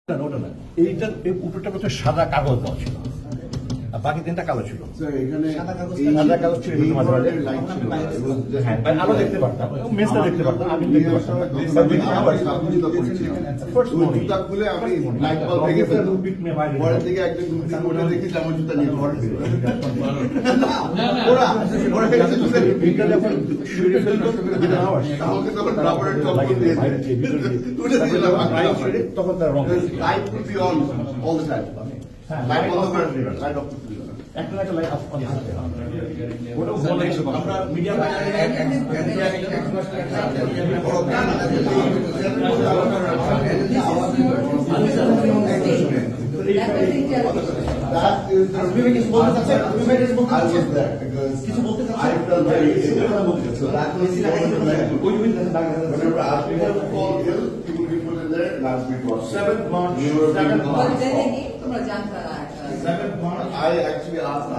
ওটা না, এইটার উপরটা প্রথমে সাদা কাগজ দেওয়া ছিল, বাকি তিনটা কালো ছিল। সাদা কাগজ ছিল, আলো দেখতে পারতাম, মেসটা দেখতে পারতাম, আমি দেখতে পারতাম। তখন তার রং light will be on all the time. Light on the current, light off the একটা একটা লাইট অফ করে আমরা মিডিয়া I actually asked